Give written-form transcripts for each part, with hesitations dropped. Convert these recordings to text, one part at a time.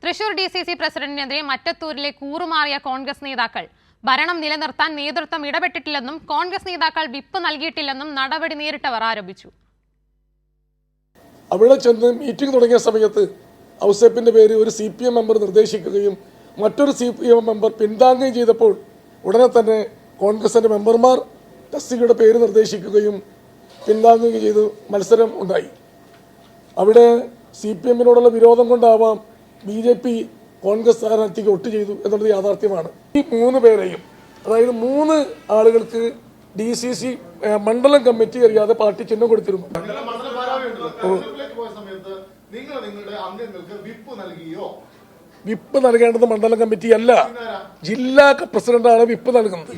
Thrissur DCC പ്രസിഡന്റിനെതിരെ മറ്റത്തൂരിലെ കൂറുമാറിയ Congress നേതാക്കൾ ഭരണം നിലനിർത്താൻ നേതൃത്വം ഇടപെട്ടിട്ടില്ലെന്നും കോൺഗ്രസ് നേതാക്കൾ വിപ്പ് നൽകിയിട്ടില്ലെന്നും നടപടി നേരിട്ടവർ ആരോപിച്ചു. അവിടെ ചെന്ന് മീറ്റിംഗ് തുടങ്ങിയ സമയത്ത് ഔസേപ്പിന്റെ പേര് ഒരു CPM മെമ്പർ നിർദ്ദേശിക്കുകയും മറ്റൊരു CPM മെമ്പർ പിന്താങ്ങുകയും ചെയ്തപ്പോൾ ഉടനെ തന്നെ കോൺഗ്രസിന്റെ മെമ്പർമാർ തസ്തികയുടെ പേര് നിർദ്ദേശിക്കുകയും പിന്താങ്ങുകയും ചെയ്തു മത്സരം ഉണ്ടായി. അവിടെ CPMനോടുള്ള വിരോധം കൊണ്ടാവാം BJP കോൺഗ്രസ് സ്ഥാനാർത്ഥിക്ക് വോട്ട് ചെയ്തു എന്നുള്ളത് യാഥാർത്ഥ്യമാണ്. ഈ 3 പേരെയും, അതായത് 3 ആളുകൾക്ക് DCC മണ്ഡലം കമ്മിറ്റി അറിയാതെ പാർട്ടി ചിഹ്നം കൊടുത്തിരുന്നു. വിപ്പ് നൽകേണ്ടത് മണ്ഡലം കമ്മിറ്റി അല്ല, ജില്ലാ പ്രസിഡന്റാണ് വിപ്പ് നൽകുന്നത്.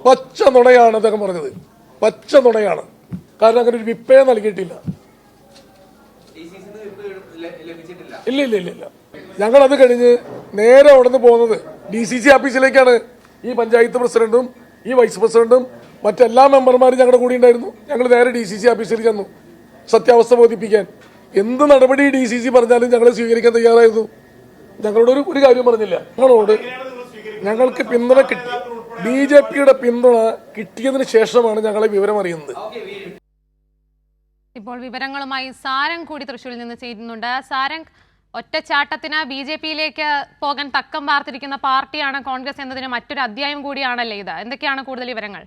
പച്ച നുണയാണ് അദ്ദേഹം പറഞ്ഞത്, പച്ച നുണയാണ്. കാരണം അങ്ങനെ ഒരു വിപ്പേ നൽകിയിട്ടില്ല. ഇല്ല ഇല്ല ഇല്ല ഇല്ല ഞങ്ങൾ അത് കഴിഞ്ഞ് നേരെ ഉടനെ പോകുന്നത് DCC ഓഫീസിലേക്കാണ്. ഈ പഞ്ചായത്ത് പ്രസിഡന്റും ഈ വൈസ് പ്രസിഡന്റും മറ്റെല്ലാ മെമ്പർമാരും ഞങ്ങളുടെ കൂടി ഉണ്ടായിരുന്നു. ഞങ്ങൾ നേരെ DCC ഓഫീസിൽ ചെന്നു സത്യാവസ്ഥ ബോധിപ്പിക്കാൻ. എന്ത് നടപടി DCC പറഞ്ഞാലും ഞങ്ങൾ സ്വീകരിക്കാൻ തയ്യാറായിരുന്നു. ഞങ്ങളോട് ഒരു കാര്യം പറഞ്ഞില്ല. ഞങ്ങൾക്ക് പിന്തുണ കിട്ടി. BJPയുടെ പിന്തുണ കിട്ടിയതിന് ശേഷമാണ് ഞങ്ങളെ വിവരം അറിയുന്നത്. ഇപ്പോൾ വിവരങ്ങളുമായി സാരംഗ് കൂടി തൃശ്ശൂരിൽ നിന്ന് ചേരുന്നുണ്ട്. സാരംഗ്, ഒറ്റച്ചാട്ടത്തിന് BJPയിലേക്ക് പോകാൻ തക്കം പാർത്തിരിക്കുന്ന പാർട്ടിയാണ് കോൺഗ്രസ് എന്നതിന് മറ്റൊരു അധ്യായം കൂടിയാണല്ലേ ഇത്? എന്തൊക്കെയാണ് കൂടുതൽ വിവരങ്ങൾ?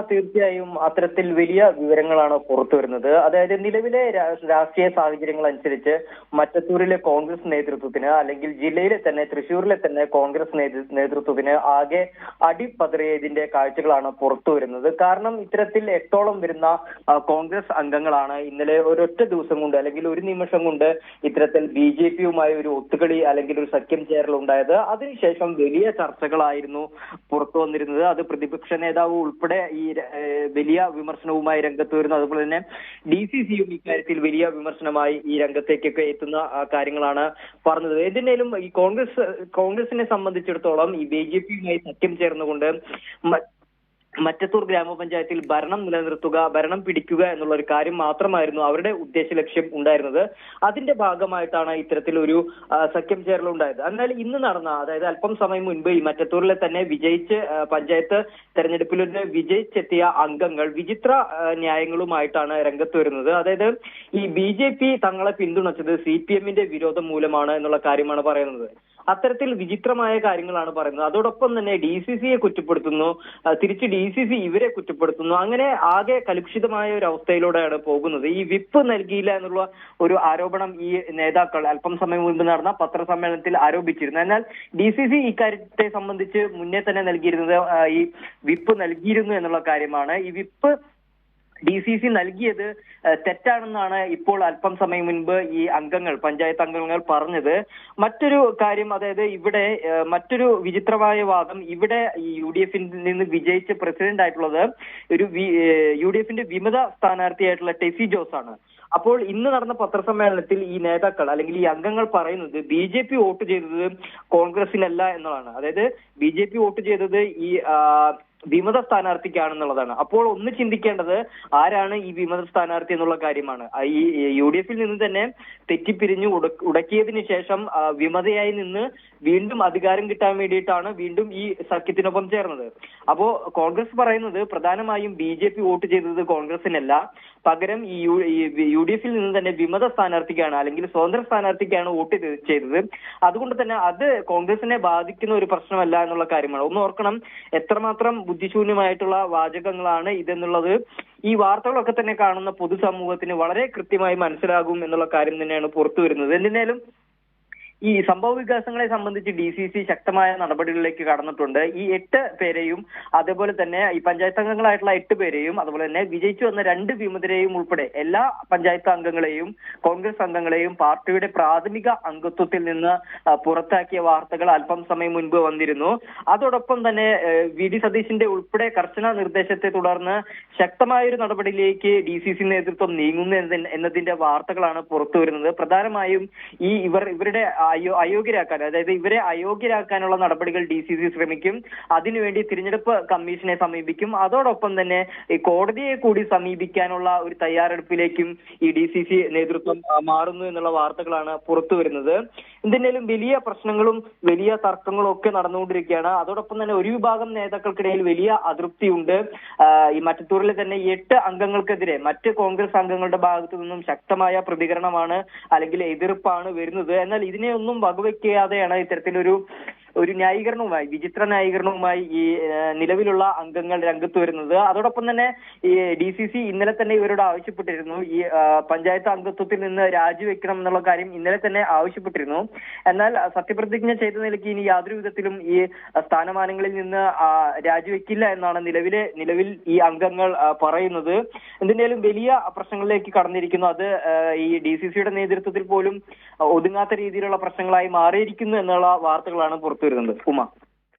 തീർച്ചയായും അത്തരത്തിൽ വലിയ വിവരങ്ങളാണ് പുറത്തു വരുന്നത്. അതായത് നിലവിലെ രാഷ്ട്രീയ സാഹചര്യങ്ങൾ അനുസരിച്ച് മറ്റത്തൂരിലെ കോൺഗ്രസ് നേതൃത്വത്തിന്, അല്ലെങ്കിൽ ജില്ലയിലെ തന്നെ തൃശ്ശൂരിലെ തന്നെ കോൺഗ്രസ് നേതൃത്വത്തിന് ആകെ അടിപതറിയതിന്റെ കാഴ്ചകളാണ് പുറത്തു വരുന്നത്. കാരണം ഇത്തരത്തിൽ 8ഓളം വരുന്ന കോൺഗ്രസ് അംഗങ്ങളാണ് ഇന്നലെ ഒരൊറ്റ ദിവസം കൊണ്ട്, അല്ലെങ്കിൽ ഒരു നിമിഷം കൊണ്ട് ഇത്തരത്തിൽ BJPയുമായി ഒരു ഒത്തുകളി അല്ലെങ്കിൽ ഒരു സഖ്യം ചേരൽ ഉണ്ടായത്. അതിനുശേഷം വലിയ ചർച്ചകളായിരുന്നു പുറത്തു വന്നിരുന്നത്. അത് പ്രതിപക്ഷ നേതാവ് ഉൾപ്പെടെ ഈ വലിയ വിമർശനവുമായി രംഗത്ത് വരുന്നു. അതുപോലെ തന്നെ DCCയും ഇക്കാര്യത്തിൽ വലിയ വിമർശനമായി ഈ രംഗത്തേക്കൊക്കെ എത്തുന്ന കാര്യങ്ങളാണ് പറഞ്ഞത്. എന്തിനേലും ഈ കോൺഗ്രസിനെ സംബന്ധിച്ചിടത്തോളം ഈ BJPയുമായി സഖ്യം ചേർന്നുകൊണ്ട് മറ്റത്തൂർ ഗ്രാമപഞ്ചായത്തിൽ ഭരണം നിലനിർത്തുക, ഭരണം പിടിക്കുക എന്നുള്ള ഒരു കാര്യം മാത്രമായിരുന്നു അവരുടെ ഉദ്ദേശ ലക്ഷ്യം ഉണ്ടായിരുന്നത്. അതിന്റെ ഭാഗമായിട്ടാണ് ഇത്തരത്തിലൊരു സഖ്യം ചേരൽ ഉണ്ടായത്. എന്നാൽ ഇന്ന് നടന്ന, അതായത് അല്പം സമയം മുൻപ് ഈ മറ്റത്തൂരിലെ തന്നെ വിജയിച്ച് പഞ്ചായത്ത് തെരഞ്ഞെടുപ്പിൽ വിജയിച്ചെത്തിയ അംഗങ്ങൾ വിചിത്ര ന്യായങ്ങളുമായിട്ടാണ് രംഗത്ത് വരുന്നത്. അതായത് ഈ BJP തങ്ങളെ പിന്തുണച്ചത് CPMന്റെ വിരോധം മൂലമാണ് എന്നുള്ള കാര്യമാണ് പറയുന്നത്. അത്തരത്തിൽ വിചിത്രമായ കാര്യങ്ങളാണ് പറയുന്നത്. അതോടൊപ്പം തന്നെ DCCയെ കുറ്റപ്പെടുത്തുന്നു, തിരിച്ച് DCC ഇവരെ കുറ്റപ്പെടുത്തുന്നു. അങ്ങനെ ആകെ കലുഷിതമായ ഒരു അവസ്ഥയിലൂടെയാണ് പോകുന്നത്. ഈ വിപ്പ് നൽകിയില്ല എന്നുള്ള ഒരു ആരോപണം ഈ നേതാക്കൾ അല്പം സമയം മുൻപ് നടന്ന പത്രസമ്മേളനത്തിൽ ആരോപിച്ചിരുന്നു. എന്നാൽ DCC ഇക്കാര്യത്തെ സംബന്ധിച്ച് മുന്നേ തന്നെ നൽകിയിരുന്നത് ഈ വിപ്പ് നൽകിയിരുന്നു എന്നുള്ള കാര്യമാണ്. ഈ വിപ്പ് DCC നൽകിയത് തെറ്റാണെന്നാണ് ഇപ്പോൾ അല്പം സമയം മുൻപ് ഈ പഞ്ചായത്ത് അംഗങ്ങൾ പറഞ്ഞത്. മറ്റൊരു കാര്യം, അതായത് ഇവിടെ മറ്റൊരു വിചിത്രമായ വാദം, ഇവിടെ ഈ UDFിൽ നിന്ന് വിജയിച്ച് പ്രസിഡന്റ് ആയിട്ടുള്ളത് ഒരു UDFിന്റെ വിമത സ്ഥാനാർത്ഥിയായിട്ടുള്ള ടെസി ജോസ് ആണ്. അപ്പോൾ ഇന്ന് നടന്ന പത്രസമ്മേളനത്തിൽ ഈ നേതാക്കൾ, അല്ലെങ്കിൽ ഈ അംഗങ്ങൾ പറയുന്നത് BJP വോട്ട് ചെയ്തത് കോൺഗ്രസിനല്ല എന്നതാണ്. അതായത് BJP വോട്ട് ചെയ്തത് ഈ വിമത സ്ഥാനാർത്ഥിക്കാണെന്നുള്ളതാണ്. അപ്പോൾ ഒന്ന് ചിന്തിക്കേണ്ടത് ആരാണ് ഈ വിമത സ്ഥാനാർത്ഥി എന്നുള്ള കാര്യമാണ്. ഈ UDFിൽ നിന്ന് തന്നെ തെറ്റിപ്പിരിഞ്ഞു ഉടക്കിയതിനു ശേഷം വിമതയായി നിന്ന് വീണ്ടും അധികാരം കിട്ടാൻ വേണ്ടിയിട്ടാണ് വീണ്ടും ഈ സഖ്യത്തിനൊപ്പം ചേർന്നത്. അപ്പോ കോൺഗ്രസ് പറയുന്നത് പ്രധാനമായും BJP വോട്ട് ചെയ്തത് കോൺഗ്രസിനല്ല, പകരം ഈ UDFിൽ നിന്ന് തന്നെ വിമത സ്ഥാനാർത്ഥിക്കാണ്, അല്ലെങ്കിൽ സ്വതന്ത്ര സ്ഥാനാർത്ഥിക്കാണ് വോട്ട് ചെയ്തത്. അതുകൊണ്ട് തന്നെ അത് കോൺഗ്രസിനെ ബാധിക്കുന്ന ഒരു പ്രശ്നമല്ല എന്നുള്ള കാര്യമാണ്. ഒന്ന് ഓർക്കണം, എത്രമാത്രം ബുദ്ധിശൂന്യമായിട്ടുള്ള വാചകങ്ങളാണ് ഇതെന്നുള്ളത് ഈ വാർത്തകളൊക്കെ തന്നെ കാണുന്ന പൊതുസമൂഹത്തിന് വളരെ കൃത്യമായി മനസ്സിലാകും എന്നുള്ള കാര്യം തന്നെയാണ് പുറത്തു വരുന്നത്. എന്തിനാലും ഈ സംഭവ വികാസങ്ങളെ സംബന്ധിച്ച് DCC ശക്തമായ നടപടികളിലേക്ക് കടന്നിട്ടുണ്ട്. ഈ 8 പേരെയും, അതേപോലെ തന്നെ ഈ പഞ്ചായത്ത് അംഗങ്ങളായിട്ടുള്ള 8 പേരെയും, അതുപോലെ തന്നെ വിജയിച്ചു വന്ന 2 വിമതരെയും ഉൾപ്പെടെ എല്ലാ പഞ്ചായത്ത് അംഗങ്ങളെയും കോൺഗ്രസ് അംഗങ്ങളെയും പാർട്ടിയുടെ പ്രാഥമിക അംഗത്വത്തിൽ നിന്ന് പുറത്താക്കിയ വാർത്തകൾ അല്പം സമയം മുൻപ് വന്നിരുന്നു. അതോടൊപ്പം തന്നെ VD സതീശിന്റെ ഉൾപ്പെടെ കർശന നിർദ്ദേശത്തെ തുടർന്ന് ശക്തമായൊരു നടപടിയിലേക്ക് DCC നേതൃത്വം നീങ്ങുന്നു എന്നതിന്റെ വാർത്തകളാണ് പുറത്തു വരുന്നത്. പ്രധാനമായും ഇവരുടെ അയോഗ്യരാക്കാൻ, അതായത് ഇവരെ അയോഗ്യരാക്കാനുള്ള നടപടികൾ DCC ശ്രമിക്കും. അതിനുവേണ്ടി തിരഞ്ഞെടുപ്പ് കമ്മീഷനെ സമീപിക്കും. അതോടൊപ്പം തന്നെ ഈ കോടതിയെ കൂടി സമീപിക്കാനുള്ള ഒരു തയ്യാറെടുപ്പിലേക്കും ഈ DCC നേതൃത്വം മാറുന്നു എന്നുള്ള വാർത്തകളാണ് പുറത്തു വരുന്നത്. എന്തിനേലും വലിയ പ്രശ്നങ്ങളും വലിയ തർക്കങ്ങളും ഒക്കെ നടന്നുകൊണ്ടിരിക്കുകയാണ്. അതോടൊപ്പം തന്നെ ഒരു വിഭാഗം നേതാക്കൾക്കിടയിൽ വലിയ അതൃപ്തിയുണ്ട്. ഈ മറ്റത്തൂരിലെ തന്നെ 8 അംഗങ്ങൾക്കെതിരെ മറ്റ് കോൺഗ്രസ് അംഗങ്ങളുടെ ഭാഗത്തു നിന്നും ശക്തമായ പ്രതികരണമാണ് അല്ലെങ്കിൽ എതിർപ്പാണ് വരുന്നത്. എന്നാൽ ഇതിനെ ഒന്നും വകവെക്കാതെയാണ് ഇത്തരത്തിലൊരു ന്യായീകരണവുമായി, വിചിത്ര ന്യായീകരണവുമായി ഈ നിലവിലുള്ള അംഗങ്ങൾ രംഗത്ത് വരുന്നത്. അതോടൊപ്പം തന്നെ ഈ DCC ഇന്നലെ തന്നെ ഇവരോട് ആവശ്യപ്പെട്ടിരുന്നു, ഈ പഞ്ചായത്ത് അംഗത്വത്തിൽ നിന്ന് രാജിവെക്കണം എന്നുള്ള കാര്യം ഇന്നലെ തന്നെ ആവശ്യപ്പെട്ടിരുന്നു. എന്നാൽ സത്യപ്രതിജ്ഞ ചെയ്ത നിലയ്ക്ക് ഇനി യാതൊരു വിധത്തിലും ഈ സ്ഥാനമാനങ്ങളിൽ നിന്ന് രാജിവെക്കില്ല എന്നാണ് നിലവിൽ ഈ അംഗങ്ങൾ പറയുന്നത്. എന്തിനേലും വലിയ പ്രശ്നങ്ങളിലേക്ക് കടന്നിരിക്കുന്നു. അത് ഈ DCCയുടെ നേതൃത്വത്തിൽ പോലും ഒതുങ്ങാത്ത രീതിയിലുള്ള പ്രശ്നങ്ങളായി മാറിയിരിക്കുന്നു എന്നുള്ള വാർത്തകളാണ് പുറത്തു വരുന്നത്. ഉമ.